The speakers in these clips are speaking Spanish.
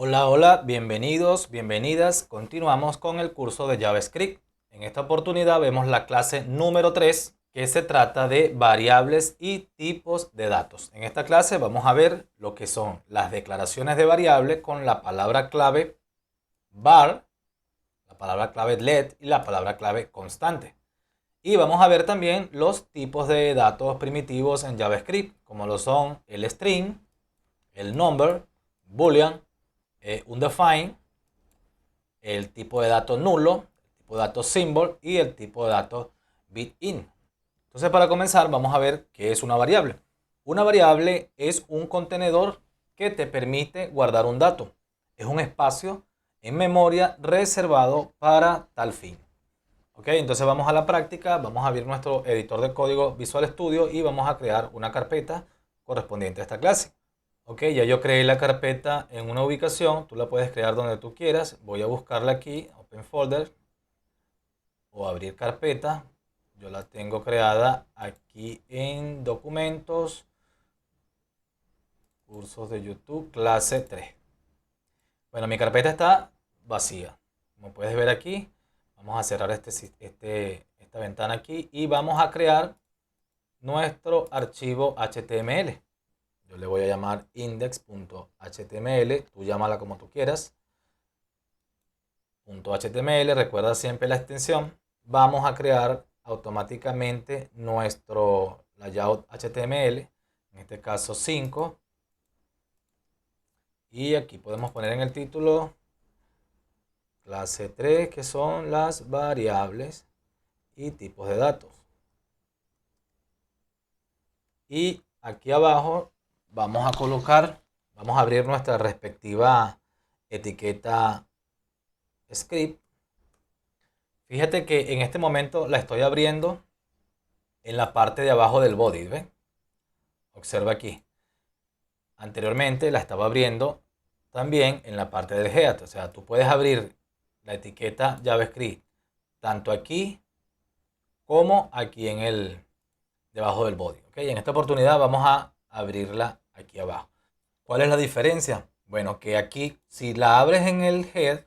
Hola, hola, bienvenidos, bienvenidas. Continuamos con el curso de JavaScript. En esta oportunidad vemos la clase número 3 que se trata de variables y tipos de datos. En esta clase vamos a ver lo que son las declaraciones de variable con la palabra clave var, la palabra clave let y la palabra clave constante. Y vamos a ver también los tipos de datos primitivos en JavaScript, como lo son el string, el number, boolean, undefined, el tipo de datos nulo, el tipo de datos symbol y el tipo de datos bit-in. Entonces, para comenzar, vamos a ver qué es una variable. Una variable es un contenedor que te permite guardar un dato. Es un espacio en memoria reservado para tal fin. Ok, entonces vamos a la práctica, vamos a abrir nuestro editor de código Visual Studio y vamos a crear una carpeta correspondiente a esta clase. Ok, ya yo creé la carpeta en una ubicación, tú la puedes crear donde tú quieras. Voy a buscarla aquí, Open Folder o abrir carpeta. Yo la tengo creada aquí en documentos, cursos de YouTube, clase 3. Bueno, mi carpeta está vacía. Como puedes ver aquí, vamos a cerrar esta ventana aquí y vamos a crear nuestro archivo HTML. Yo le voy a llamar index.html, tú llámala como tú quieras. .html, recuerda siempre la extensión. Vamos a crear automáticamente nuestro layout HTML, en este caso 5. Y aquí podemos poner en el título clase 3, que son las variables y tipos de datos. Y aquí abajo vamos a colocar, vamos a abrir nuestra respectiva etiqueta script. Fíjate que en este momento la estoy abriendo en la parte de abajo del body, ¿ves? Observa aquí. Anteriormente la estaba abriendo también en la parte del head. O sea, tú puedes abrir la etiqueta JavaScript tanto aquí como aquí en el debajo del body. ¿Ok? En esta oportunidad vamos a abrirla aquí abajo. ¿Cuál es la diferencia? Bueno, que aquí si la abres en el head,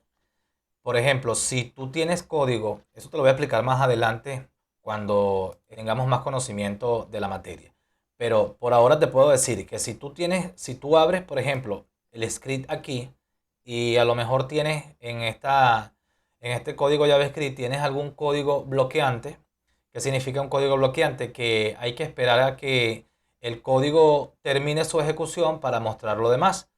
por ejemplo, si tú tienes código, eso te lo voy a explicar más adelante cuando tengamos más conocimiento de la materia. Pero por ahora te puedo decir que si tú abres, por ejemplo, el script aquí y a lo mejor tienes en este código JavaScript tienes algún código bloqueante. ¿Qué significa un código bloqueante? Que hay que esperar a que el código termine su ejecución para mostrar lo demás.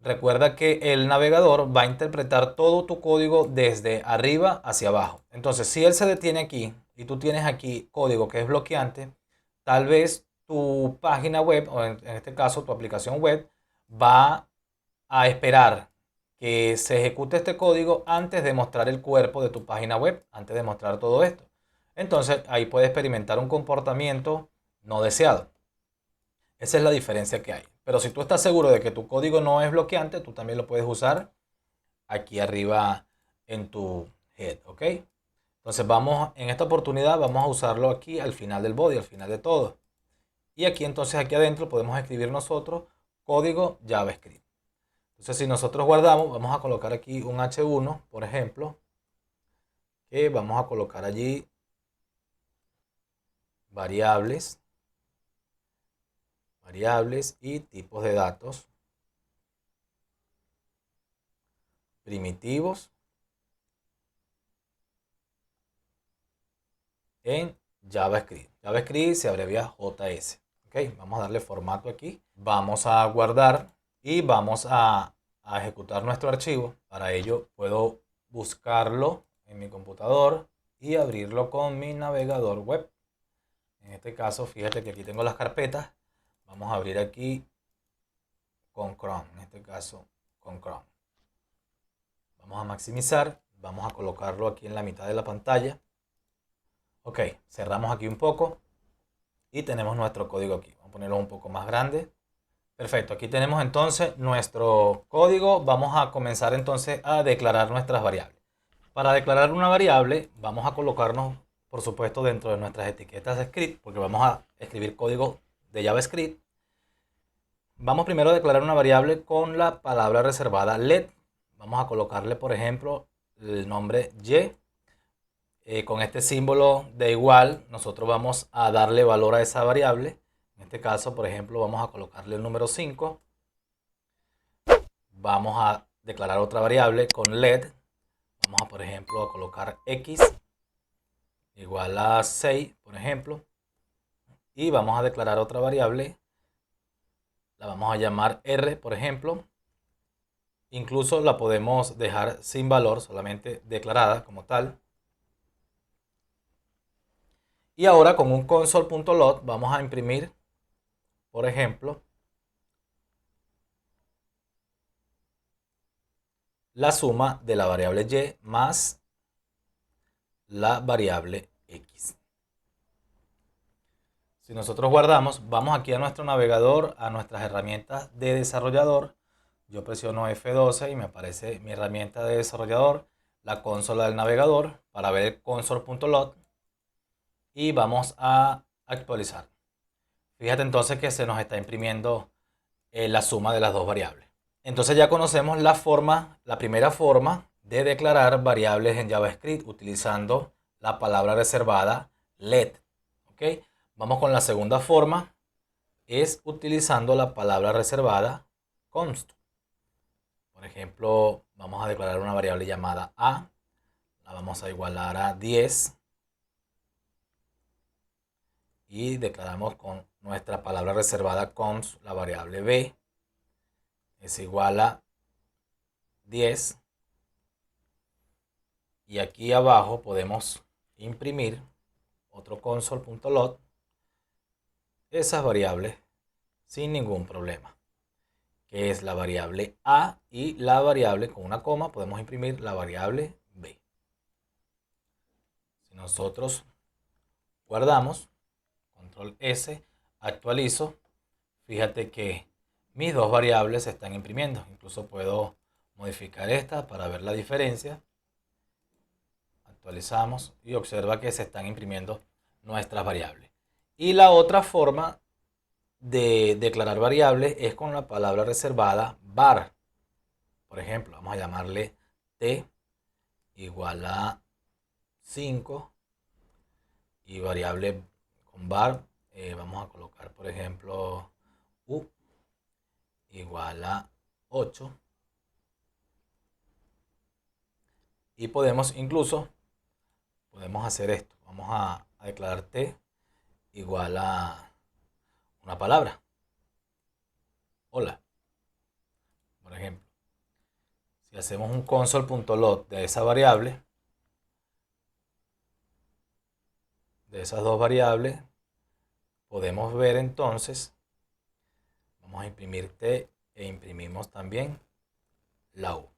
Recuerda que el navegador va a interpretar todo tu código desde arriba hacia abajo. Entonces, si él se detiene aquí y tú tienes aquí código que es bloqueante, tal vez tu página web, o en este caso tu aplicación web, va a esperar que se ejecute este código antes de mostrar el cuerpo de tu página web, antes de mostrar todo esto. Entonces, ahí puede experimentar un comportamiento no deseado. Esa es la diferencia que hay. Pero si tú estás seguro de que tu código no es bloqueante, tú también lo puedes usar aquí arriba en tu head, ¿ok? Entonces en esta oportunidad vamos a usarlo aquí al final del body, al final de todo. Y aquí entonces aquí adentro podemos escribir nosotros código JavaScript. Entonces si nosotros guardamos, vamos a colocar aquí un H1, por ejemplo, que vamos a colocar allí variables y tipos de datos primitivos en JavaScript. JavaScript se abrevia JS. Ok, vamos a darle formato aquí. Vamos a guardar y vamos a ejecutar nuestro archivo. Para ello puedo buscarlo en mi computador y abrirlo con mi navegador web. En este caso, fíjate que aquí tengo las carpetas. Vamos a abrir aquí con Chrome. En este caso, con Chrome. Vamos a maximizar. Vamos a colocarlo aquí en la mitad de la pantalla. Ok, cerramos aquí un poco y tenemos nuestro código aquí. Vamos a ponerlo un poco más grande. Perfecto, aquí tenemos entonces nuestro código. Vamos a comenzar entonces a declarar nuestras variables. Para declarar una variable vamos a colocarnos, por supuesto, dentro de nuestras etiquetas de script, porque vamos a escribir código de JavaScript. Vamos primero a declarar una variable con la palabra reservada let. Vamos a colocarle, por ejemplo, el nombre y. Con este símbolo de igual, nosotros vamos a darle valor a esa variable. En este caso, por ejemplo, vamos a colocarle el número 5. Vamos a declarar otra variable con let. Vamos a, por ejemplo, a colocar x igual a 6, por ejemplo. Y vamos a declarar otra variable. La vamos a llamar r, por ejemplo. Incluso la podemos dejar sin valor, solamente declarada como tal. Y ahora con un console.log vamos a imprimir, por ejemplo, la suma de la variable y más la variable x. Si nosotros guardamos, vamos aquí a nuestro navegador, a nuestras herramientas de desarrollador. Yo presiono F12 y me aparece mi herramienta de desarrollador, la consola del navegador, para ver el console.log. Y vamos a actualizar. Fíjate entonces que se nos está imprimiendo la suma de las dos variables. Entonces ya conocemos la primera forma de declarar variables en JavaScript utilizando la palabra reservada let. ¿Ok? Vamos con la segunda forma, es utilizando la palabra reservada const. Por ejemplo, vamos a declarar una variable llamada a, la vamos a igualar a 10 y declaramos con nuestra palabra reservada const la variable b es igual a 10 y aquí abajo podemos imprimir otro console.log esas variables sin ningún problema, que es la variable a y la variable con una coma podemos imprimir la variable b. Si nosotros guardamos, control S, actualizo, fíjate que mis dos variables se están imprimiendo. Incluso puedo modificar esta para ver la diferencia. Actualizamos y observa que se están imprimiendo nuestras variables. Y la otra forma de declarar variables es con la palabra reservada var. Por ejemplo, vamos a llamarle t igual a 5 y variable con var vamos a colocar, por ejemplo, u igual a 8 y podemos hacer esto. Vamos a declarar t igual a una palabra, hola, por ejemplo. Si hacemos un console.log de esa variable, de esas dos variables, podemos ver entonces, vamos a imprimir t e imprimimos también la u.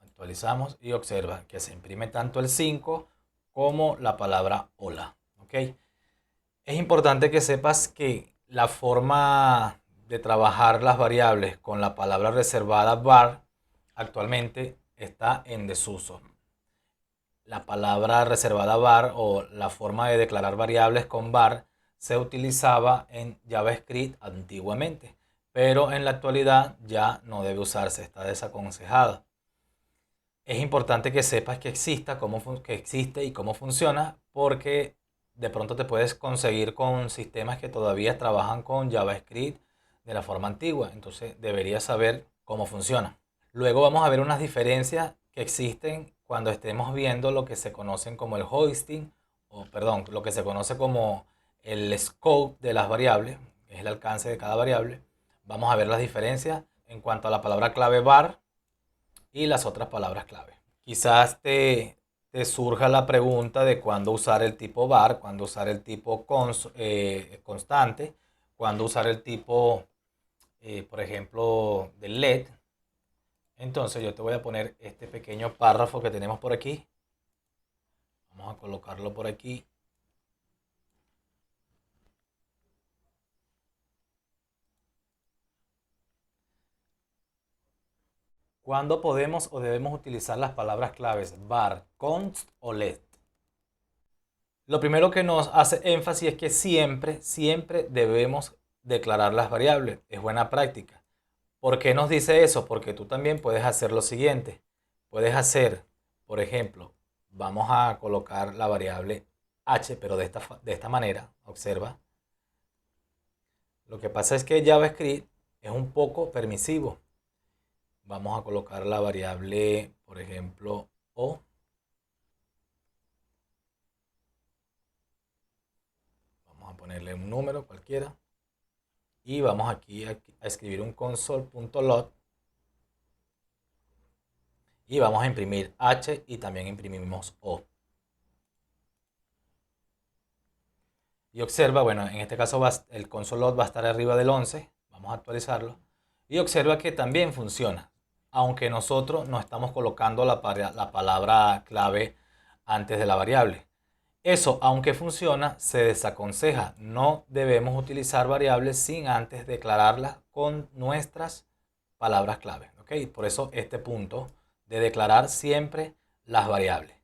Actualizamos y observa que se imprime tanto el 5 como la palabra hola. ¿Ok? Es importante que sepas que la forma de trabajar las variables con la palabra reservada var actualmente está en desuso. La palabra reservada var o la forma de declarar variables con var se utilizaba en JavaScript antiguamente, pero en la actualidad ya no debe usarse, está desaconsejada. Es importante que sepas que existe y cómo funciona, porque de pronto te puedes conseguir con sistemas que todavía trabajan con JavaScript de la forma antigua, entonces deberías saber cómo funciona. Luego vamos a ver unas diferencias que existen cuando estemos viendo lo que se conocen como el hoisting, o perdón, lo que se conoce como el scope de las variables, que es el alcance de cada variable. Vamos a ver las diferencias en cuanto a la palabra clave var y las otras palabras clave. Quizás te surja la pregunta de cuándo usar el tipo var, cuándo usar el tipo constante, cuándo usar el tipo, por ejemplo, del let. Entonces yo te voy a poner este pequeño párrafo que tenemos por aquí. Vamos a colocarlo por aquí. ¿Cuándo podemos o debemos utilizar las palabras claves var, const o let? Lo primero que nos hace énfasis es que siempre debemos declarar las variables. Es buena práctica. ¿Por qué nos dice eso? Porque tú también puedes hacer lo siguiente. Puedes hacer, por ejemplo, vamos a colocar la variable h, pero de esta manera. Observa. Lo que pasa es que JavaScript es un poco permisivo. Vamos a colocar la variable, por ejemplo, o. Vamos a ponerle un número cualquiera. Y vamos aquí a escribir un console.log. Y vamos a imprimir h y también imprimimos o. Y observa, bueno, en este caso el console.log va a estar arriba del 11. Vamos a actualizarlo. Y observa que también funciona. Aunque nosotros no estamos colocando la palabra clave antes de la variable. Eso, aunque funciona, se desaconseja. No debemos utilizar variables sin antes declararlas con nuestras palabras clave. ¿Okay? Por eso este punto de declarar siempre las variables.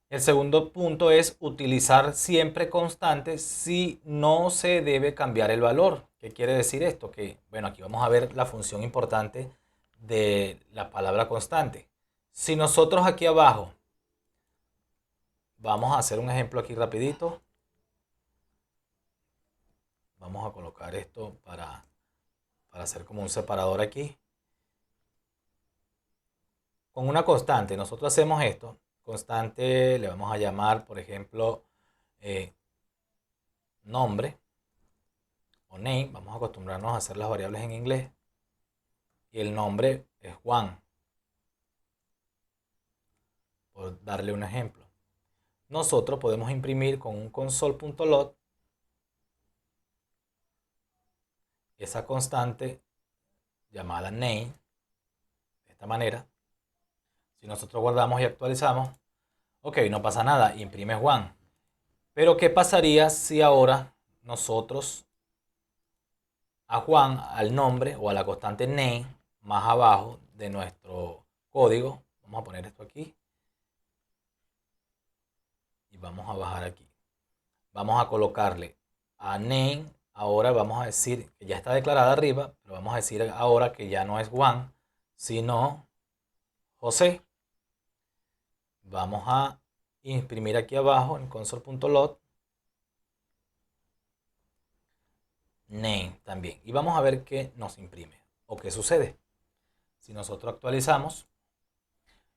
El segundo punto es utilizar siempre constantes si no se debe cambiar el valor. ¿Qué quiere decir esto? Que, bueno, aquí vamos a ver la función importante de la palabra constante. Si nosotros aquí abajo vamos a hacer un ejemplo aquí rapidito. Vamos a colocar esto para hacer como un separador aquí. Con una constante, nosotros hacemos esto. Constante le vamos a llamar, por ejemplo, nombre o name. Vamos a acostumbrarnos a hacer las variables en inglés. Y el nombre es Juan, por darle un ejemplo. Nosotros podemos imprimir con un console.log esa constante llamada name, de esta manera. Si nosotros guardamos y actualizamos, ok, no pasa nada, imprime Juan. Pero ¿qué pasaría si ahora nosotros a Juan, al nombre o a la constante name, más abajo de nuestro código, vamos a poner esto aquí, y vamos a bajar aquí. Vamos a colocarle a name, ahora vamos a decir que ya está declarada arriba, pero vamos a decir ahora que ya no es Juan, sino José. Vamos a imprimir aquí abajo en console.log name también. Y vamos a ver qué nos imprime o qué sucede. Si nosotros actualizamos,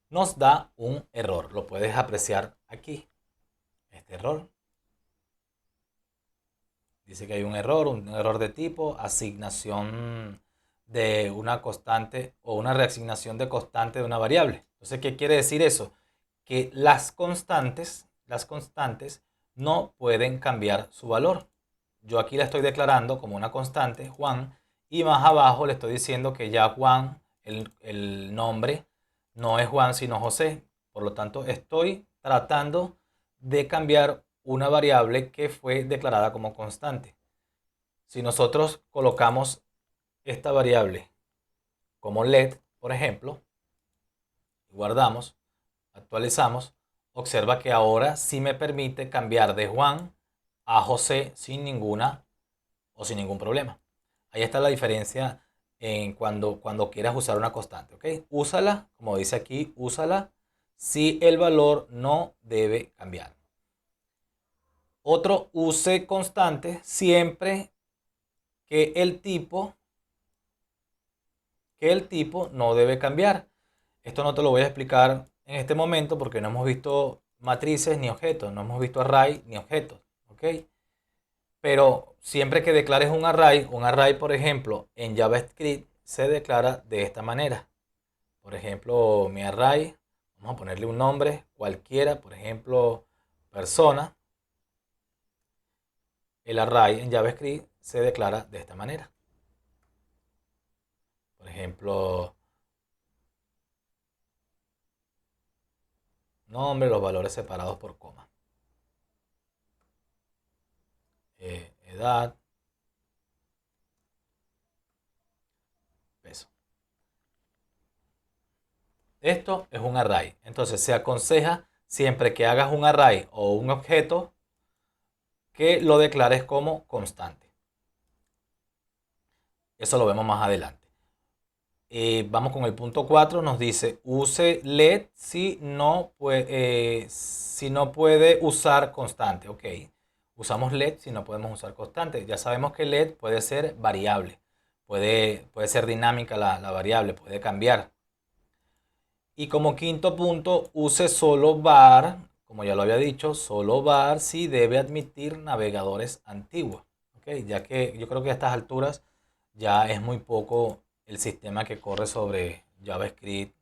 nos da un error. Lo puedes apreciar aquí. Este error. Dice que hay un error de tipo asignación de una constante o una reasignación de constante de una variable. Entonces, ¿qué quiere decir eso? Que las constantes no pueden cambiar su valor. Yo aquí la estoy declarando como una constante, Juan, y más abajo le estoy diciendo que ya Juan, el nombre, no es Juan sino José. Por lo tanto, estoy tratando de cambiar una variable que fue declarada como constante. Si nosotros colocamos esta variable como LED, por ejemplo, guardamos, actualizamos, observa que ahora sí me permite cambiar de Juan a José sin ningún problema. Ahí está la diferencia en cuando quieras usar una constante, ¿ok? Úsala, como dice aquí, úsala si el valor no debe cambiar. Otro, use constante siempre que el tipo no debe cambiar. Esto no te lo voy a explicar en este momento porque no hemos visto matrices ni objetos, no hemos visto array ni objetos, ¿ok? Pero siempre que declares un array, por ejemplo, en JavaScript se declara de esta manera. Por ejemplo, mi array, vamos a ponerle un nombre cualquiera, por ejemplo, persona. El array en JavaScript se declara de esta manera. Por ejemplo, nombre, los valores separados por coma. Edad, peso. Esto es un array. Entonces se aconseja siempre que hagas un array o un objeto que lo declares como constante. Eso lo vemos más adelante. Vamos con el punto 4. Nos dice, use let si no puede usar constante. Ok, usamos let si no podemos usar constante. Ya sabemos que let puede ser variable. Puede ser dinámica la variable, puede cambiar. Y como quinto punto, use solo var, como ya lo había dicho, solo var si debe admitir navegadores antiguos. ¿Okay? Ya que yo creo que a estas alturas ya es muy poco el sistema que corre sobre JavaScript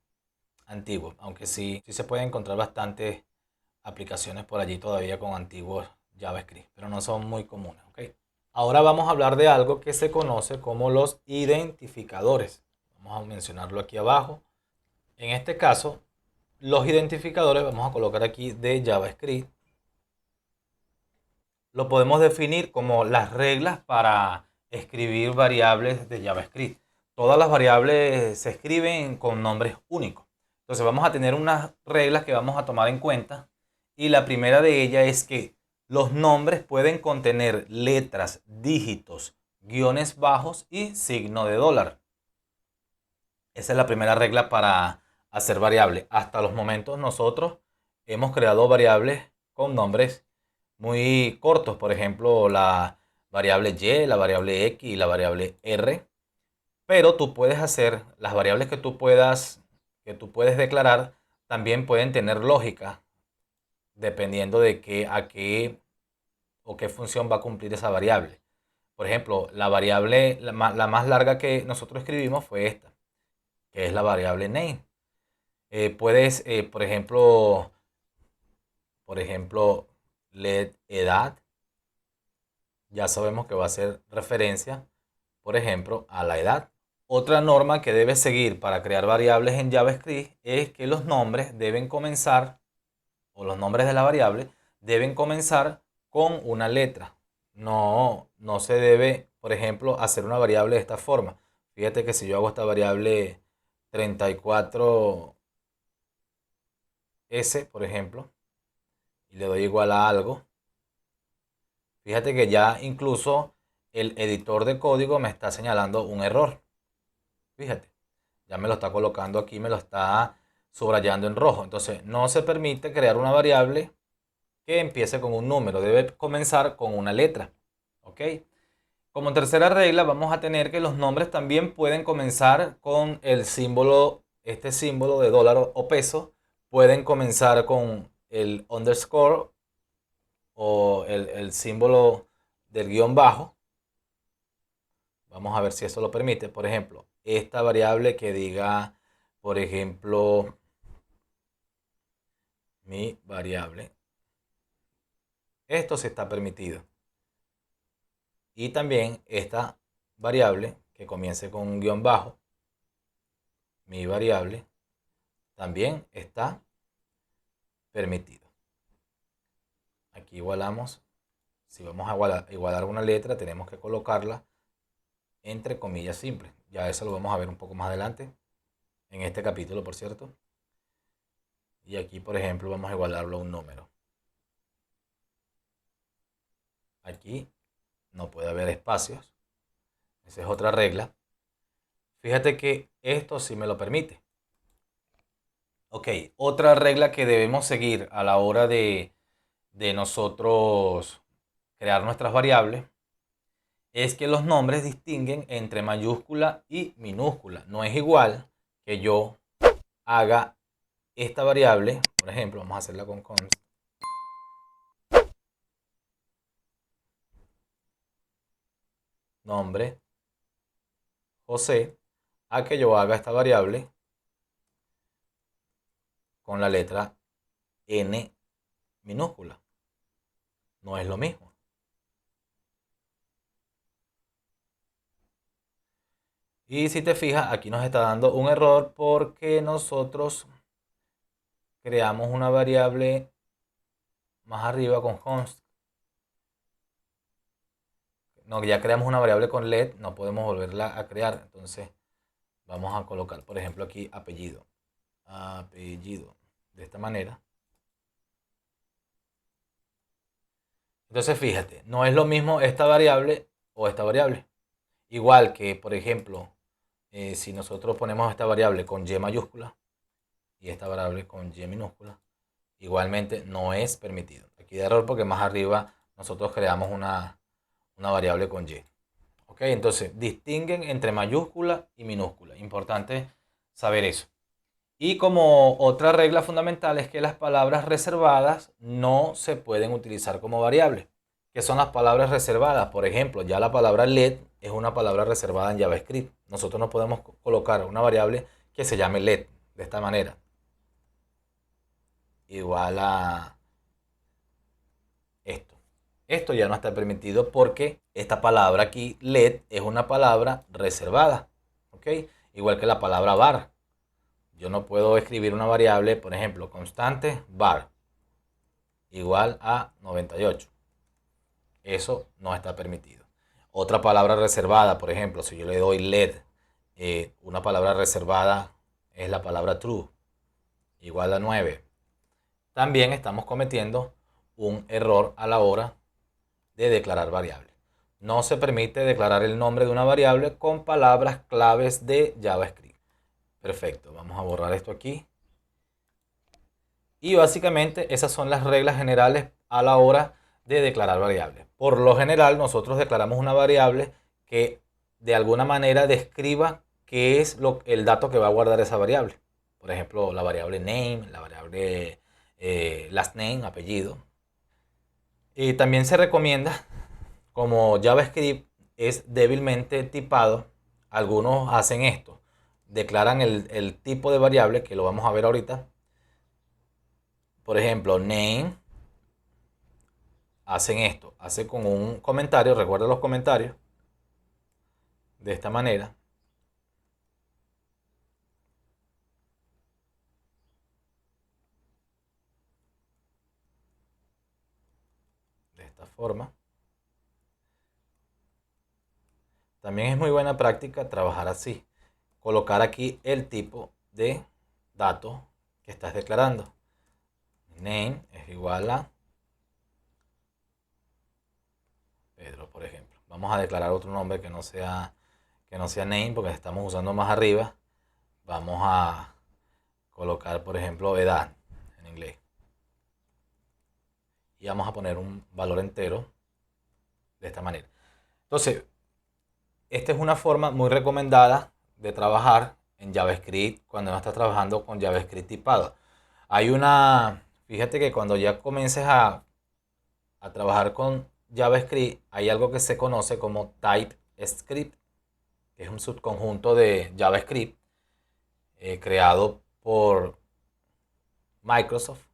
antiguo, aunque sí se pueden encontrar bastantes aplicaciones por allí todavía con antiguos JavaScript, pero no son muy comunes. ¿Okay? Ahora vamos a hablar de algo que se conoce como los identificadores. Vamos a mencionarlo aquí abajo. En este caso, los identificadores, vamos a colocar aquí de JavaScript, lo podemos definir como las reglas para escribir variables de JavaScript. Todas las variables se escriben con nombres únicos. Entonces vamos a tener unas reglas que vamos a tomar en cuenta. Y la primera de ellas es que los nombres pueden contener letras, dígitos, guiones bajos y signo de dólar. Esa es la primera regla para hacer variables. Hasta los momentos nosotros hemos creado variables con nombres muy cortos. Por ejemplo, la variable y, la variable x y la variable r. Pero tú puedes hacer las variables que tú puedes declarar, también pueden tener lógica dependiendo de a qué o qué función va a cumplir esa variable. Por ejemplo, la variable la más larga que nosotros escribimos fue esta, que es la variable name. Puedes, por ejemplo, let edad. Ya sabemos que va a ser referencia, por ejemplo, a la edad. Otra norma que debes seguir para crear variables en JavaScript es que los nombres deben comenzar, o los nombres de la variable, deben comenzar con una letra. No se debe, por ejemplo, hacer una variable de esta forma. Fíjate que si yo hago esta variable 34S, por ejemplo, y le doy igual a algo, fíjate que ya incluso el editor de código me está señalando un error. Fíjate, ya me lo está colocando aquí, me lo está subrayando en rojo. Entonces, no se permite crear una variable que empiece con un número. Debe comenzar con una letra. ¿Ok? Como tercera regla, vamos a tener que los nombres también pueden comenzar con el símbolo, este símbolo de dólar o peso. Pueden comenzar con el underscore o el símbolo del guión bajo. Vamos a ver si eso lo permite. Por ejemplo, esta variable que diga, por ejemplo, mi variable. Esto sí está permitido. Y también esta variable que comience con un guión bajo, mi variable, también está permitido. Aquí igualamos. Si vamos a igualar una letra, tenemos que colocarla entre comillas simples. Ya eso lo vamos a ver un poco más adelante, en este capítulo, por cierto. Y aquí, por ejemplo, vamos a igualarlo a un número. Aquí no puede haber espacios. Esa es otra regla. Fíjate que esto sí me lo permite. Ok, otra regla que debemos seguir a la hora de nosotros crear nuestras variables es que los nombres distinguen entre mayúscula y minúscula. No es igual que yo haga esta variable, por ejemplo, vamos a hacerla con const, nombre José, a que yo haga esta variable con la letra N minúscula. No es lo mismo. Y si te fijas, aquí nos está dando un error porque nosotros creamos una variable más arriba con const. No, ya creamos una variable con let, no podemos volverla a crear. Entonces vamos a colocar, por ejemplo, aquí apellido. Apellido. De esta manera. Entonces fíjate, no es lo mismo esta variable o esta variable. Igual que, por ejemplo, si nosotros ponemos esta variable con y mayúscula y esta variable con y minúscula, igualmente no es permitido. Aquí de error porque más arriba nosotros creamos una variable con y. ¿Ok? Entonces, distinguen entre mayúscula y minúscula. Importante saber eso. Y como otra regla fundamental es que las palabras reservadas no se pueden utilizar como variable. ¿Qué son las palabras reservadas? Por ejemplo, ya la palabra let es una palabra reservada en JavaScript. Nosotros no podemos colocar una variable que se llame let de esta manera. Igual a esto. Esto ya no está permitido porque esta palabra aquí, let, es una palabra reservada. ¿Ok? Igual que la palabra var. Yo no puedo escribir una variable, por ejemplo, constante var igual a 98. Eso no está permitido. Otra palabra reservada, por ejemplo, si yo le doy let, una palabra reservada es la palabra true igual a 9. También estamos cometiendo un error a la hora de declarar variables. No se permite declarar el nombre de una variable con palabras claves de JavaScript. Perfecto, vamos a borrar esto aquí. Y básicamente esas son las reglas generales a la hora de declarar variables. Por lo general nosotros declaramos una variable que de alguna manera describa qué es el dato que va a guardar esa variable. Por ejemplo, la variable name, la variable last name, apellido. Y también se recomienda, como JavaScript es débilmente tipado, algunos hacen esto. Declaran el tipo de variable, que lo vamos a ver ahorita. Por ejemplo, name, hacen esto, hacen con un comentario, recuerda los comentarios, de esta manera. De esta forma. También es muy buena práctica trabajar así. Colocar aquí el tipo de dato que estás declarando. Name es igual a Pedro, por ejemplo. Vamos a declarar otro nombre que no sea name porque estamos usando más arriba. Vamos a colocar, por ejemplo, edad en inglés. Y vamos a poner un valor entero de esta manera. Entonces, esta es una forma muy recomendada de trabajar en JavaScript cuando no estás trabajando con JavaScript tipado. Fíjate que cuando ya comiences a trabajar con JavaScript, hay algo que se conoce como TypeScript, que es un subconjunto de JavaScript creado por Microsoft,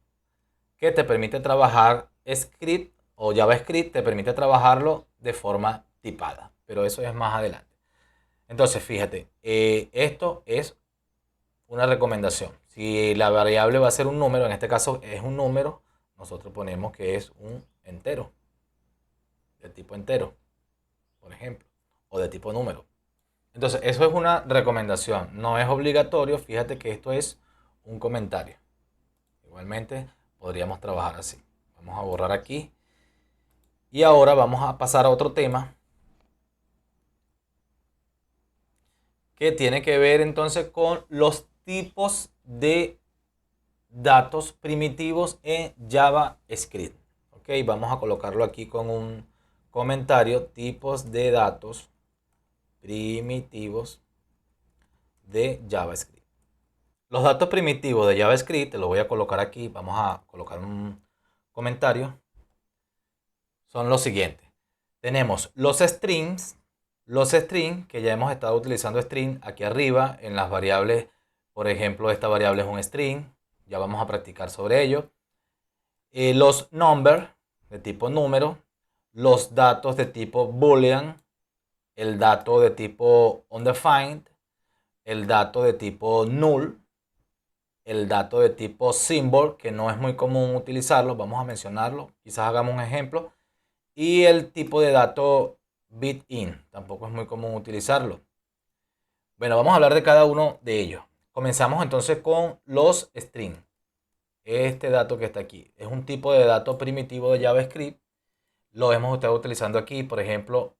que te permite trabajar script o JavaScript, te permite trabajarlo de forma tipada, pero eso es más adelante. Entonces, fíjate, esto es una recomendación. Si la variable va a ser un número, en este caso es un número, nosotros ponemos que es un entero, de tipo entero, por ejemplo, o de tipo número. Entonces, eso es una recomendación, no es obligatorio, fíjate que esto es un comentario. Igualmente, podríamos trabajar así. Vamos a borrar aquí. Y ahora vamos a pasar a otro tema que tiene que ver entonces con los tipos de datos primitivos en JavaScript. Ok, vamos a colocarlo aquí con un comentario, tipos de datos primitivos de JavaScript. Los datos primitivos de JavaScript, te lo voy a colocar aquí, vamos a colocar un comentario, son los siguientes. Tenemos los strings, que ya hemos estado utilizando string aquí arriba en las variables. Por ejemplo, esta variable es un string, ya vamos a practicar sobre ello. Los number de tipo número, los datos de tipo boolean, el dato de tipo undefined, el dato de tipo null, el dato de tipo symbol, que no es muy común utilizarlo, vamos a mencionarlo, quizás hagamos un ejemplo, y el tipo de dato bit-in, tampoco es muy común utilizarlo. Bueno, vamos a hablar de cada uno de ellos. Comenzamos entonces con los strings. Este dato que está aquí es un tipo de dato primitivo de JavaScript. lo hemos estado utilizando aquí, por ejemplo,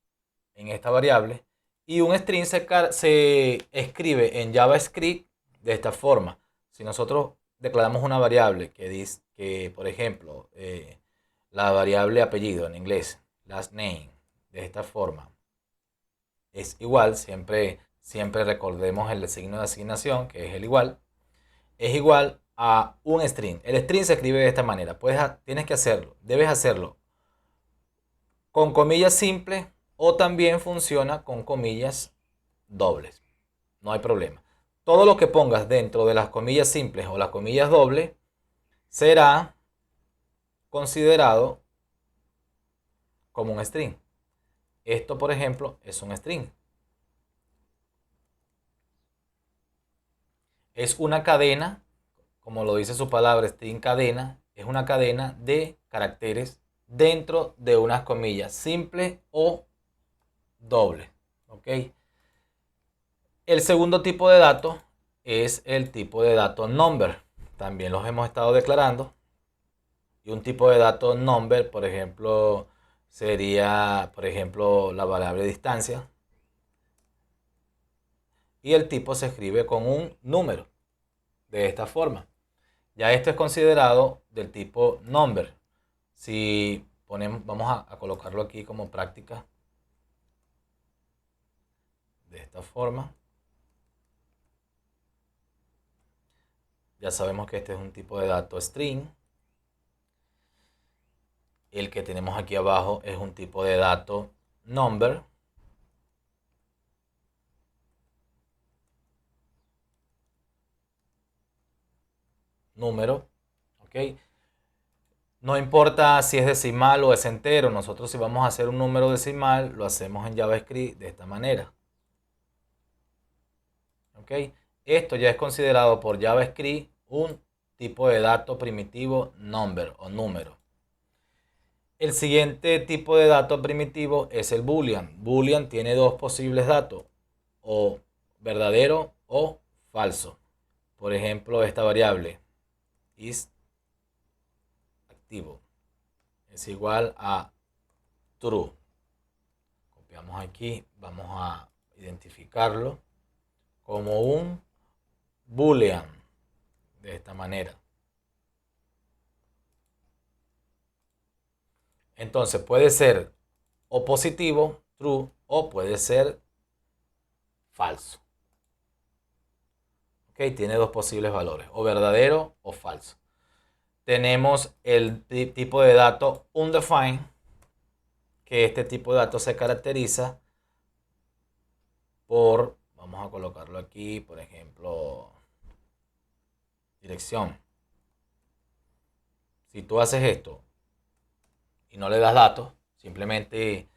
en esta variable. Y un string se escribe en JavaScript de esta forma. Si nosotros declaramos una variable que dice que, por ejemplo, la variable apellido en inglés, last name, de esta forma, es igual, siempre recordemos el signo de asignación, que es el igual, es igual a un string. El string se escribe de esta manera. Tienes que hacerlo, debes hacerlo con comillas simples o también funciona con comillas dobles. No hay problema. Todo lo que pongas dentro de las comillas simples o las comillas dobles será considerado como un string. Esto, por ejemplo, es un string. Es una cadena, como lo dice su palabra, string cadena, es una cadena de caracteres dentro de unas comillas simples o dobles. ¿Ok? El segundo tipo de dato es el tipo de dato number. También los hemos estado declarando. Y un tipo de dato number, por ejemplo, sería, por ejemplo, la variable distancia. Y el tipo se escribe con un número, de esta forma. Ya esto es considerado del tipo number. Si ponemos, vamos a colocarlo aquí como práctica. De esta forma. Ya sabemos que este es un tipo de dato string. El que tenemos aquí abajo es un tipo de dato number. Número. ¿Ok? No importa si es decimal o es entero. Nosotros si vamos a hacer un número decimal, lo hacemos en JavaScript de esta manera. ¿Ok? Esto ya es considerado por JavaScript un tipo de dato primitivo number o número. El siguiente tipo de dato primitivo es el boolean. Boolean tiene dos posibles datos, o verdadero o falso. Por ejemplo, esta variable is activo es igual a true. Copiamos aquí, vamos a identificarlo como un boolean de esta manera. Entonces puede ser o positivo, true, o puede ser falso. Ok, tiene dos posibles valores, o verdadero o falso. Tenemos el tipo de dato undefined, que este tipo de datos se caracteriza por, vamos a colocarlo aquí, por ejemplo, dirección. Si tú haces esto y no le das datos, simplemente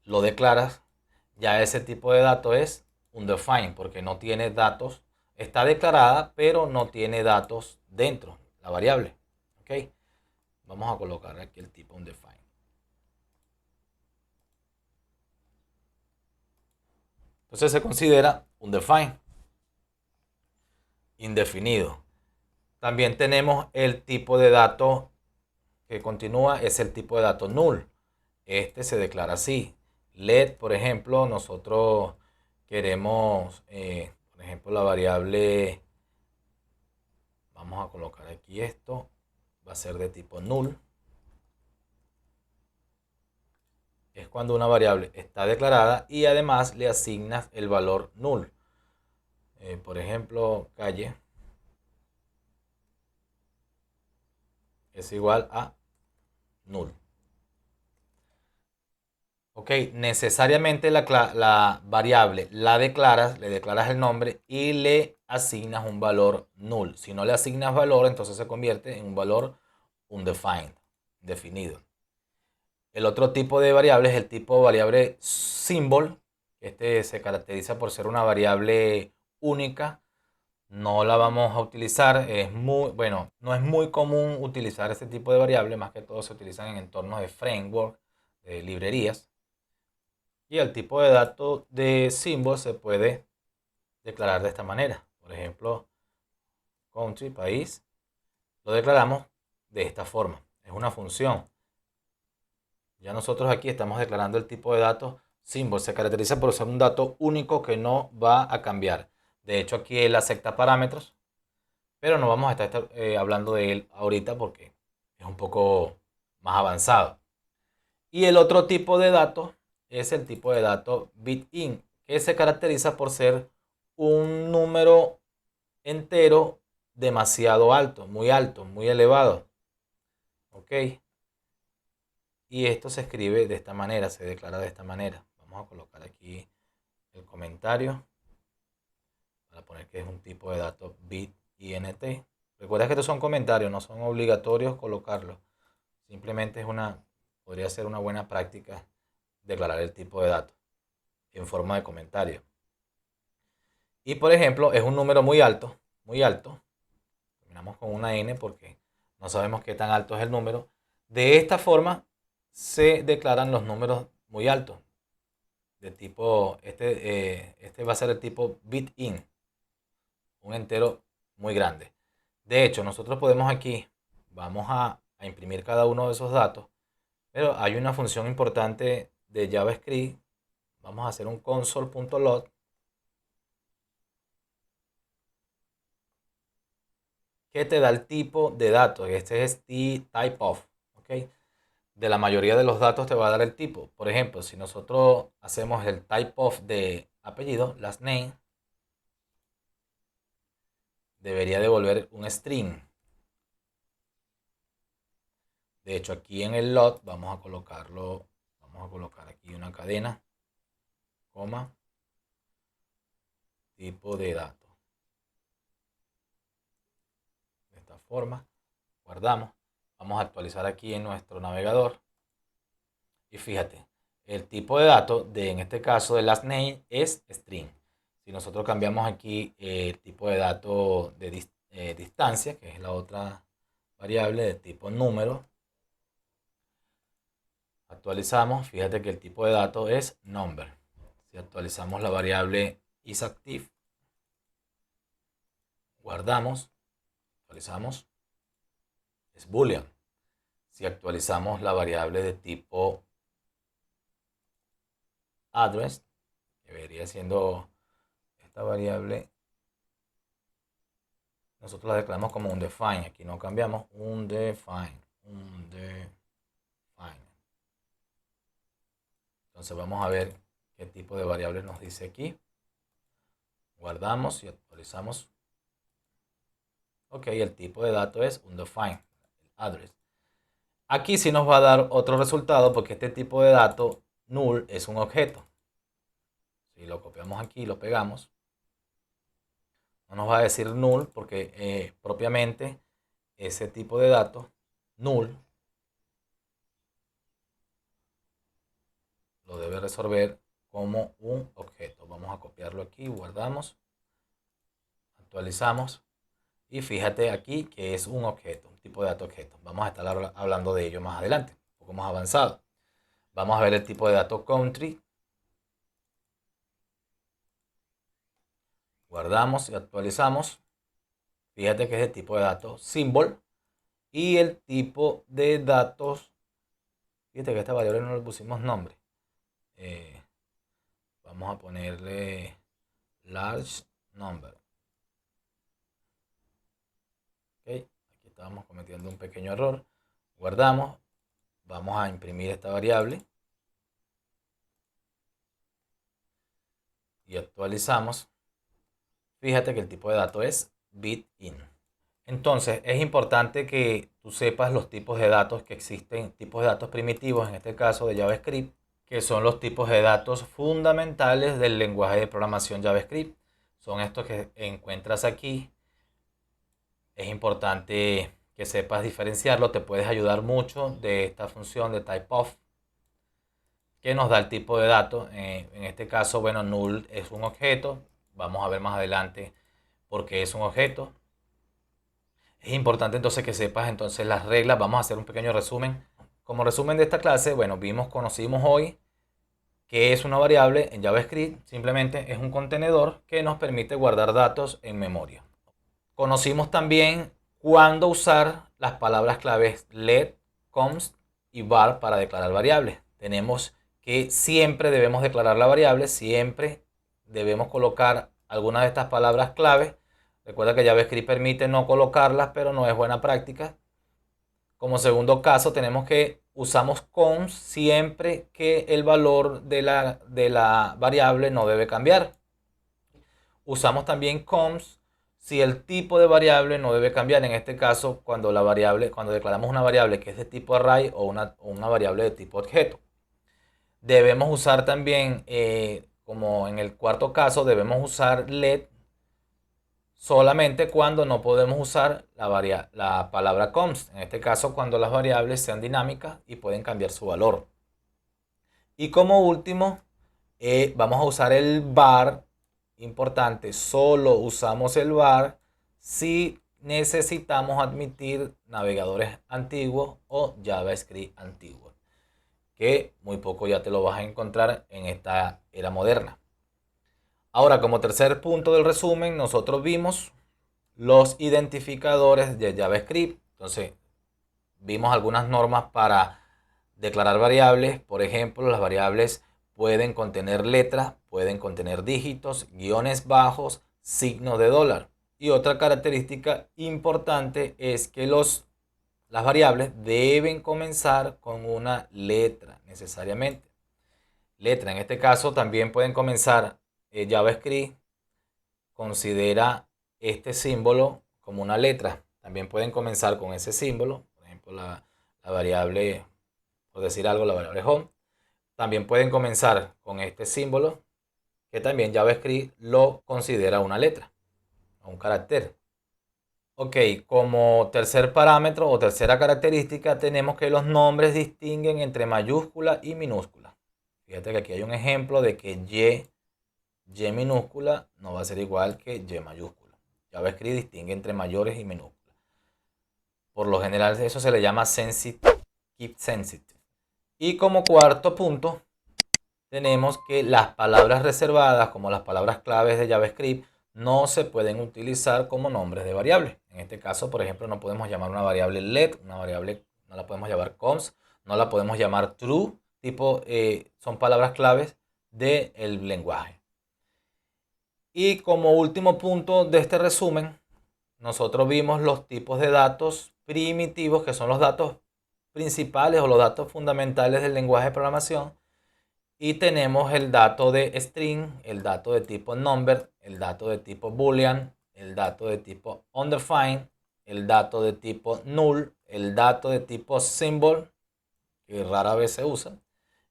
lo declaras, ya ese tipo de dato es undefined porque no tiene datos, está declarada pero no tiene datos dentro, la variable. ¿Ok? Vamos a colocar aquí el tipo undefined. Entonces se considera undefined, indefinido. También tenemos el tipo de dato que continúa, es el tipo de dato null. Este se declara así. Let, por ejemplo, nosotros queremos, por ejemplo, la variable, vamos a colocar aquí esto, va a ser de tipo null. Es cuando una variable está declarada y además le asignas el valor null. Por ejemplo, calle es igual a null. Ok, necesariamente la variable la declaras, le declaras el nombre y le asignas un valor null. Si no le asignas valor, entonces se convierte en un valor undefined, definido. El otro tipo de variable es el tipo variable symbol. Este se caracteriza por ser una variable única. No la vamos a utilizar. Bueno, no es muy común utilizar este tipo de variable. Más que todo se utilizan en entornos de framework, de librerías. Y el tipo de dato de symbol se puede declarar de esta manera. Por ejemplo, country, país, lo declaramos de esta forma. Es una función. Ya nosotros aquí estamos declarando el tipo de datos symbol. Se caracteriza por ser un dato único que no va a cambiar. De hecho, aquí él acepta parámetros, pero no vamos a estar hablando de él ahorita porque es un poco más avanzado. Y el otro tipo de dato es el tipo de dato bit-in, que se caracteriza por ser un número entero demasiado alto, muy elevado. ¿Ok? Y esto se escribe de esta manera, se declara de esta manera. Vamos a colocar aquí el comentario para poner que es un tipo de dato bit-int. Recuerda que estos son comentarios, no son obligatorios colocarlos. Simplemente podría ser una buena práctica declarar el tipo de dato en forma de comentario. Y por ejemplo, es un número muy alto, muy alto. Terminamos con una n porque no sabemos qué tan alto es el número. De esta forma se declaran los números muy altos. De tipo, este va a ser el tipo bit-in, un entero muy grande. De hecho, nosotros podemos aquí, vamos a imprimir cada uno de esos datos, pero hay una función importante de JavaScript. Vamos a hacer un console.log que te da el tipo de datos. Este es typeof, ¿ok? De la mayoría de los datos te va a dar el tipo. Por ejemplo, si nosotros hacemos el typeof de apellido, last name, debería devolver un string. De hecho, aquí en el lot vamos a colocar aquí una cadena, coma, tipo de datos. De esta forma, guardamos. Vamos a actualizar aquí en nuestro navegador. Y fíjate, el tipo de datos en este caso de last name es string. Si nosotros cambiamos aquí el tipo de dato de distancia, que es la otra variable de tipo número, actualizamos, fíjate que el tipo de dato es number. Si actualizamos la variable isActive, guardamos, actualizamos, es boolean. Si actualizamos la variable de tipo address, que debería siendo esta variable, nosotros la declaramos como un define. Aquí no cambiamos, un define. Entonces vamos a ver qué tipo de variable nos dice aquí. Guardamos y actualizamos. Ok, el tipo de dato es un define, address. Aquí sí nos va a dar otro resultado porque este tipo de dato null es un objeto. Si lo copiamos aquí y lo pegamos, no nos va a decir null porque propiamente ese tipo de dato null lo debe resolver como un objeto. Vamos a copiarlo aquí, guardamos, actualizamos y fíjate aquí que es un objeto, un tipo de dato objeto. Vamos a estar hablando de ello más adelante, un poco más avanzado. Vamos a ver el tipo de dato country. Guardamos y actualizamos. Fíjate que es el tipo de datos symbol y el tipo de datos. Fíjate que a esta variable no le pusimos nombre. Vamos a ponerle large number. Okay. Aquí estábamos cometiendo un pequeño error. Guardamos. Vamos a imprimir esta variable. Y actualizamos. Fíjate que el tipo de dato es bit-in. Entonces es importante que tú sepas los tipos de datos que existen, tipos de datos primitivos, en este caso de JavaScript, que son los tipos de datos fundamentales del lenguaje de programación JavaScript. Son estos que encuentras aquí. Es importante que sepas diferenciarlo. Te puedes ayudar mucho de esta función de typeof que nos da el tipo de datos. En este caso, bueno, null es un objeto. Vamos a ver más adelante por qué es un objeto. Es importante entonces que sepas entonces las reglas. Vamos a hacer un pequeño resumen. Como resumen de esta clase, bueno, conocimos hoy que es una variable en JavaScript. Simplemente es un contenedor que nos permite guardar datos en memoria. Conocimos también cuándo usar las palabras claves let, const y var para declarar variables. Tenemos que siempre debemos declarar la variable, siempre debemos colocar alguna de estas palabras clave. Recuerda que JavaScript permite no colocarlas, pero no es buena práctica. Como segundo caso, tenemos que usamos const siempre que el valor de la variable no debe cambiar. Usamos también const si el tipo de variable no debe cambiar. En este caso, cuando declaramos una variable que es de tipo array o una variable de tipo objeto. Debemos usar también, como en el cuarto caso, debemos usar let solamente cuando no podemos usar la palabra const. En este caso, cuando las variables sean dinámicas y pueden cambiar su valor. Y como último, vamos a usar el var. Importante, solo usamos el var si necesitamos admitir navegadores antiguos o JavaScript antiguos, que muy poco ya te lo vas a encontrar en esta era moderna. Ahora, como tercer punto del resumen, nosotros vimos los identificadores de JavaScript. Entonces, vimos algunas normas para declarar variables. Por ejemplo, las variables pueden contener letras, pueden contener dígitos, guiones bajos, signos de dólar. Y otra característica importante es que las variables deben comenzar con una letra necesariamente. Letra, en este caso también pueden comenzar. JavaScript considera este símbolo como una letra. También pueden comenzar con ese símbolo. Por ejemplo, la variable, por decir algo, la variable home. También pueden comenzar con este símbolo, que también JavaScript lo considera una letra, un carácter. Ok, como tercer parámetro o tercera característica, tenemos que los nombres distinguen entre mayúscula y minúscula. Fíjate que aquí hay un ejemplo de que Y minúscula no va a ser igual que Y mayúscula. JavaScript distingue entre mayores y minúsculas. Por lo general eso se le llama keep sensitive. Y como cuarto punto, tenemos que las palabras reservadas, como las palabras claves de JavaScript, no se pueden utilizar como nombres de variables. En este caso, por ejemplo, no podemos llamar una variable let, una variable no la podemos llamar const, no la podemos llamar true, son palabras claves del lenguaje. Y como último punto de este resumen, nosotros vimos los tipos de datos primitivos, que son los datos principales o los datos fundamentales del lenguaje de programación. Y tenemos el dato de string, el dato de tipo number, el dato de tipo boolean, el dato de tipo undefined, el dato de tipo null, el dato de tipo symbol, que rara vez se usa,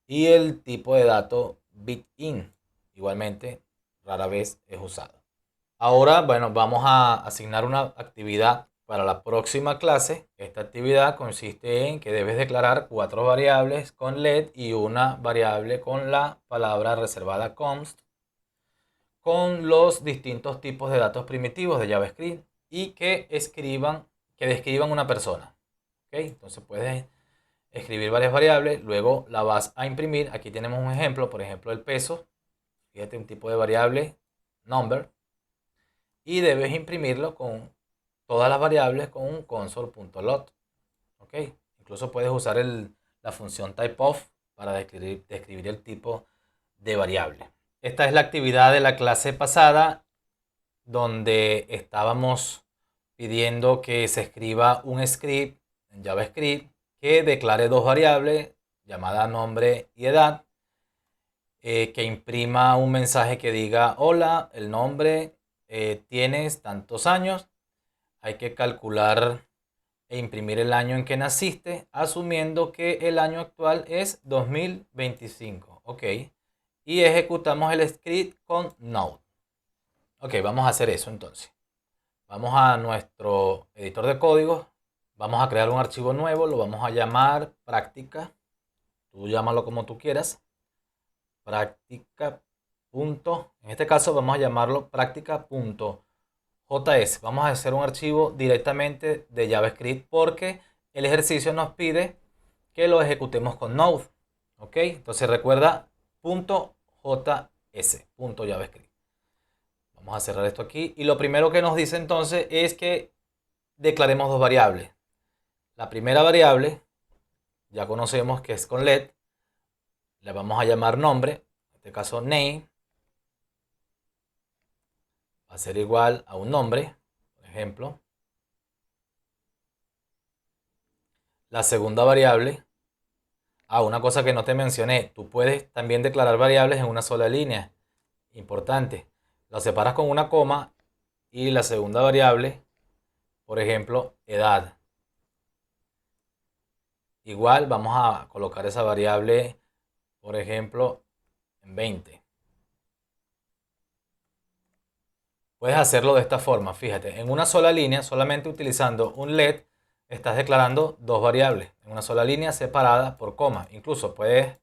y el tipo de dato bit-in, igualmente rara vez es usado. Ahora, bueno, vamos a asignar una actividad para la próxima clase. Esta actividad consiste en que debes declarar 4 variables con let y una variable con la palabra reservada const, con los distintos tipos de datos primitivos de JavaScript y que describan una persona. ¿Okay? Entonces puedes escribir varias variables, luego la vas a imprimir. Aquí tenemos un ejemplo, por ejemplo, el peso. Fíjate, un tipo de variable, number. Y debes imprimirlo con todas las variables con un console.lot. ¿Ok? Incluso puedes usar la función typeof para describir el tipo de variable. Esta es la actividad de la clase pasada, donde estábamos pidiendo que se escriba un script en JavaScript que declare 2 variables llamadas nombre y edad, que imprima un mensaje que diga hola, el nombre, tienes tantos años. Hay que calcular e imprimir el año en que naciste, asumiendo que el año actual es 2025. Ok. Y ejecutamos el script con Node. Ok, vamos a hacer eso entonces. Vamos a nuestro editor de código. Vamos a crear un archivo nuevo. Lo vamos a llamar práctica. Tú llámalo como tú quieras. Práctica. En este caso vamos a llamarlo práctica.js. Vamos a hacer un archivo directamente de JavaScript porque el ejercicio nos pide que lo ejecutemos con Node. ¿Ok? Entonces recuerda .js, .javascript. Vamos a cerrar esto aquí. Y lo primero que nos dice entonces es que declaremos 2 variables. La primera variable ya conocemos que es con let. Le vamos a llamar nombre, en este caso name, va a ser igual a un nombre, por ejemplo. La segunda variable, una cosa que no te mencioné, tú puedes también declarar variables en una sola línea, importante. Lo separas con una coma y la segunda variable, por ejemplo, edad. Igual vamos a colocar esa variable, por ejemplo, en 20. Puedes hacerlo de esta forma, fíjate, en una sola línea, solamente utilizando un let, estás declarando dos variables en una sola línea separadas por coma. Incluso puedes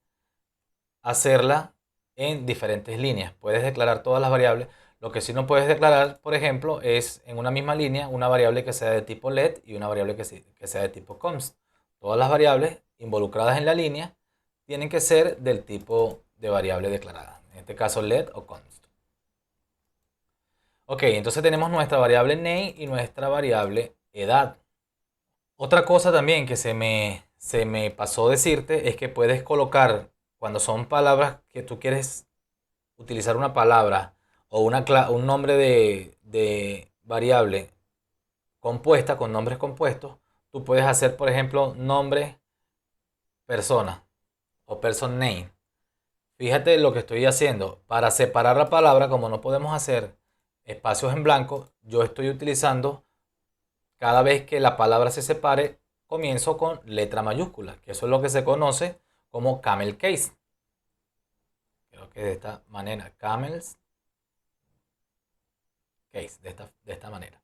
hacerla en diferentes líneas. Puedes declarar todas las variables. Lo que sí no puedes declarar, por ejemplo, es en una misma línea una variable que sea de tipo let y una variable que sea de tipo const. Todas las variables involucradas en la línea tienen que ser del tipo de variable declarada. En este caso let o const. Ok, entonces tenemos nuestra variable name y nuestra variable edad. Otra cosa también que se me pasó decirte es que puedes colocar, cuando son palabras que tú quieres utilizar una palabra o un nombre de variable compuesta con nombres compuestos, tú puedes hacer, por ejemplo, nombre persona o person name. Fíjate lo que estoy haciendo. Para separar la palabra, como no podemos hacer espacios en blanco, yo estoy utilizando, cada vez que la palabra se separe, comienzo con letra mayúscula, que eso es lo que se conoce como camel case. Creo que de esta manera, camels case, de esta manera.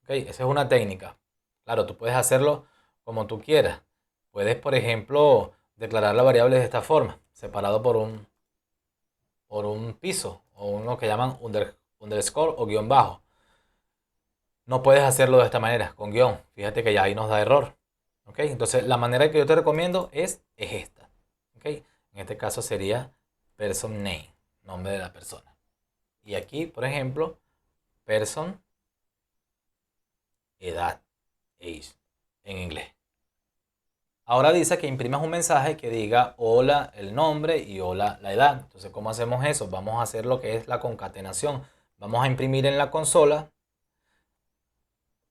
Ok, esa es una técnica. Claro, tú puedes hacerlo como tú quieras. Puedes, por ejemplo, declarar la variable de esta forma, separado por un piso o uno que llaman underscore o guión bajo. No puedes hacerlo de esta manera, con guión. Fíjate que ya ahí nos da error. ¿Ok? Entonces, la manera que yo te recomiendo es esta. ¿Ok? En este caso sería person name, nombre de la persona. Y aquí, por ejemplo, person, edad, age, en inglés. Ahora dice que imprimas un mensaje que diga hola el nombre y hola la edad. Entonces, ¿cómo hacemos eso? Vamos a hacer lo que es la concatenación. Vamos a imprimir en la consola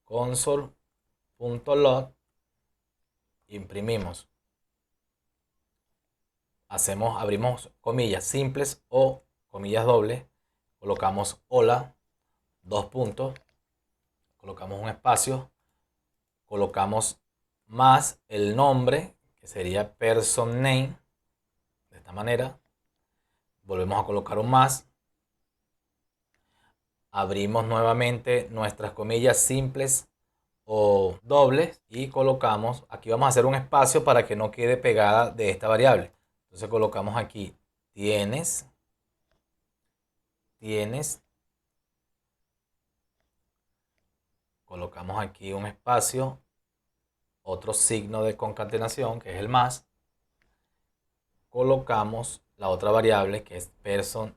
console.log, imprimimos, abrimos comillas simples o comillas dobles, colocamos hola, dos puntos, colocamos un espacio, colocamos más el nombre, que sería person name, de esta manera, volvemos a colocar un más, abrimos nuevamente nuestras comillas simples o dobles y colocamos, aquí vamos a hacer un espacio para que no quede pegada de esta variable. Entonces colocamos aquí tienes, colocamos aquí un espacio, otro signo de concatenación que es el más, colocamos la otra variable que es person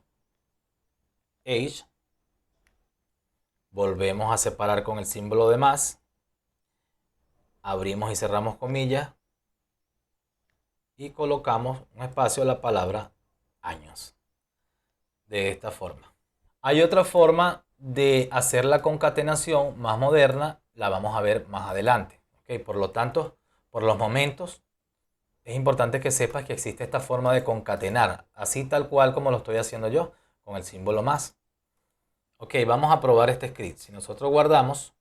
age, volvemos a separar con el símbolo de más, abrimos y cerramos comillas y colocamos un espacio a la palabra años. De esta forma. Hay otra forma de hacer la concatenación más moderna, la vamos a ver más adelante. ¿Okay? Por lo tanto, por los momentos, es importante que sepas que existe esta forma de concatenar, así tal cual como lo estoy haciendo yo, con el símbolo más. Ok, vamos a probar este script. Si nosotros guardamos,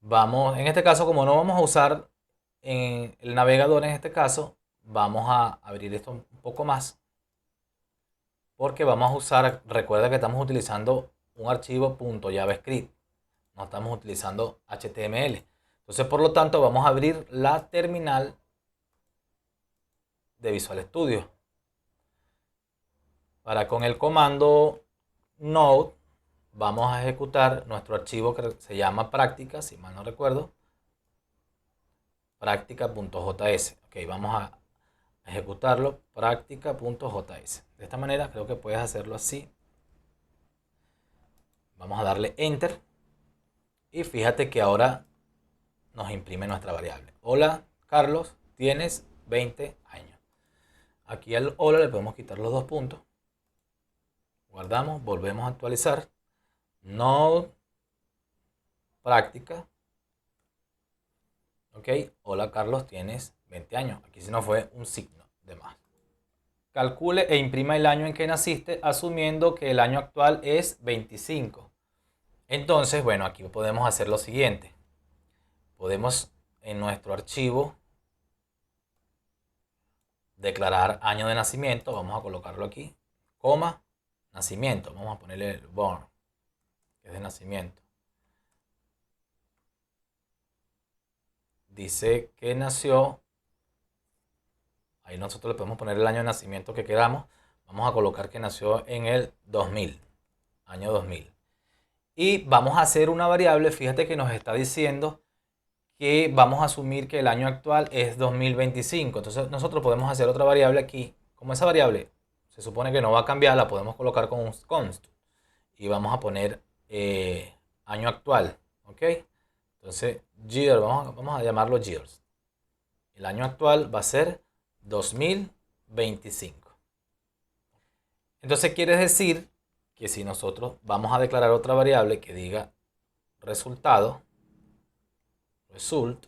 en este caso, como no vamos a usar en el navegador en este caso, vamos a abrir esto un poco más. Porque vamos a usar, recuerda que estamos utilizando un archivo .javascript, no estamos utilizando HTML. Entonces, por lo tanto, vamos a abrir la terminal de Visual Studio. Para con el comando node vamos a ejecutar nuestro archivo que se llama práctica, si mal no recuerdo, práctica.js. Ok, vamos a ejecutarlo, práctica.js. De esta manera creo que puedes hacerlo así. Vamos a darle enter y fíjate que ahora nos imprime nuestra variable. Hola, Carlos, tienes 20 años. Aquí al hola le podemos quitar los 2 puntos. Guardamos, volvemos a actualizar. No práctica. Ok, hola Carlos, tienes 20 años. Aquí si no fue un signo de más. Calcule e imprima el año en que naciste, asumiendo que el año actual es 25. Entonces, bueno, aquí podemos hacer lo siguiente. Podemos en nuestro archivo declarar año de nacimiento. Vamos a colocarlo aquí. Coma, nacimiento. Vamos a ponerle el born, que es de nacimiento. Dice que nació. Ahí nosotros le podemos poner el año de nacimiento que queramos. Vamos a colocar que nació en el 2000. Año 2000. Y vamos a hacer una variable. Fíjate que nos está diciendo que vamos a asumir que el año actual es 2025. Entonces nosotros podemos hacer otra variable aquí. Como esa variable se supone que no va a cambiar, la podemos colocar con un const. Y vamos a poner año actual. ¿Ok? Entonces, year, vamos a llamarlo years. El año actual va a ser 2025. Entonces quiere decir que si nosotros vamos a declarar otra variable que diga resultado, result,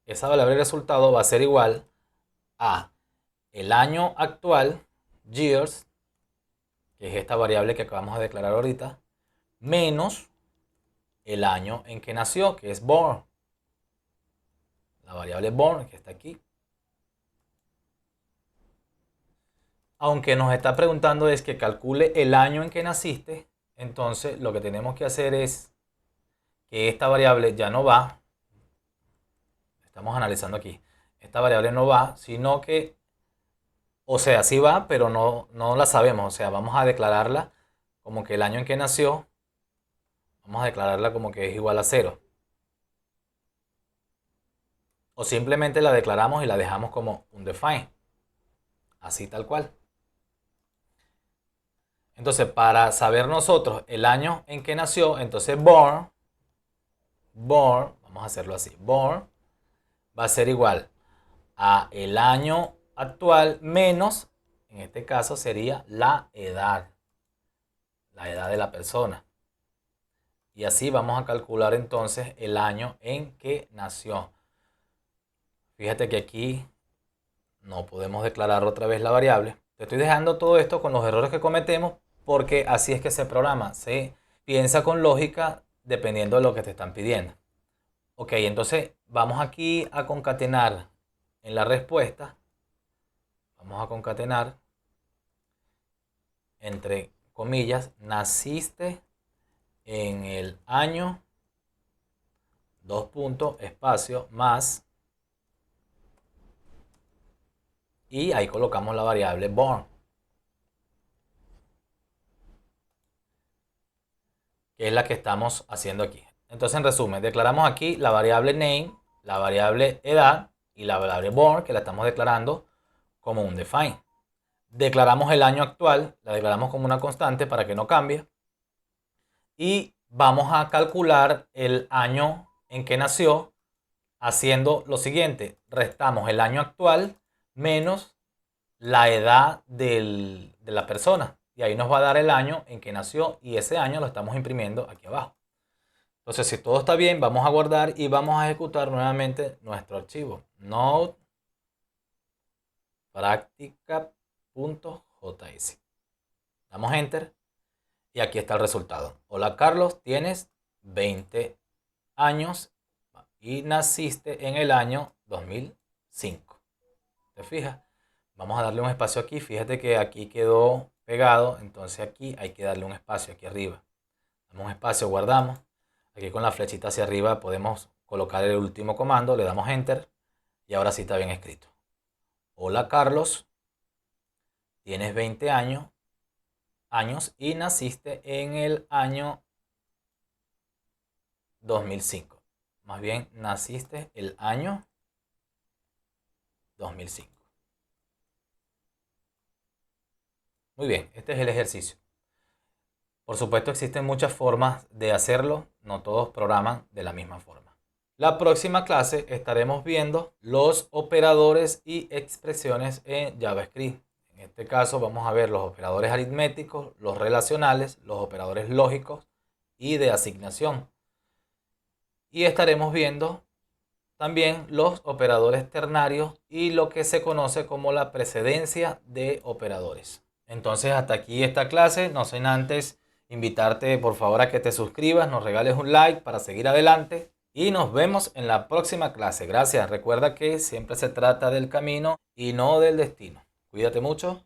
esa variable resultado va a ser igual a el año actual, years, que es esta variable que acabamos de declarar ahorita, menos el año en que nació, que es born. La variable born, que está aquí. Aunque nos está preguntando es que calcule el año en que naciste, entonces lo que tenemos que hacer es que esta variable ya no va. Estamos analizando aquí. Esta variable no va, sino que, o sea, sí va, pero no la sabemos. O sea, vamos a declararla como que el año en que nació, vamos a declararla como que es igual a 0. O simplemente la declaramos y la dejamos como undefined. Así tal cual. Entonces, para saber nosotros el año en que nació, entonces born, vamos a hacerlo así, born va a ser igual a el año actual menos, en este caso sería la edad de la persona. Y así vamos a calcular entonces el año en que nació. Fíjate que aquí no podemos declarar otra vez la variable. Te estoy dejando todo esto con los errores que cometemos porque así es que se programa. Se piensa con lógica dependiendo de lo que te están pidiendo. Ok, entonces vamos aquí a concatenar en la respuesta. Vamos a concatenar entre comillas, naciste en el año, 2 espacio, más, y ahí colocamos la variable born, que es la que estamos haciendo aquí. Entonces, en resumen, declaramos aquí la variable name, la variable edad y la variable born, que la estamos declarando como un define. Declaramos el año actual, la declaramos como una constante para que no cambie. Y vamos a calcular el año en que nació haciendo lo siguiente. Restamos el año actual menos la edad de la persona. Y ahí nos va a dar el año en que nació y ese año lo estamos imprimiendo aquí abajo. Entonces, si todo está bien, vamos a guardar y vamos a ejecutar nuevamente nuestro archivo. Node práctica.js. Damos enter y aquí está el resultado. Hola Carlos, tienes 20 años y naciste en el año 2005. ¿Te fijas? Vamos a darle un espacio aquí. Fíjate que aquí quedó pegado, entonces aquí hay que darle un espacio aquí arriba. Damos un espacio, guardamos. Aquí con la flechita hacia arriba podemos colocar el último comando, le damos enter y ahora sí está bien escrito. Hola Carlos, tienes 20 años y naciste en el año 2005. Más bien, naciste el año 2005. Muy bien, este es el ejercicio. Por supuesto, existen muchas formas de hacerlo, no todos programan de la misma forma. La próxima clase estaremos viendo los operadores y expresiones en JavaScript. En este caso vamos a ver los operadores aritméticos, los relacionales, los operadores lógicos y de asignación. Y estaremos viendo también los operadores ternarios y lo que se conoce como la precedencia de operadores. Entonces hasta aquí esta clase, no sin antes invitarte por favor a que te suscribas, nos regales un like para seguir adelante y nos vemos en la próxima clase. Gracias, recuerda que siempre se trata del camino y no del destino. Cuídate mucho.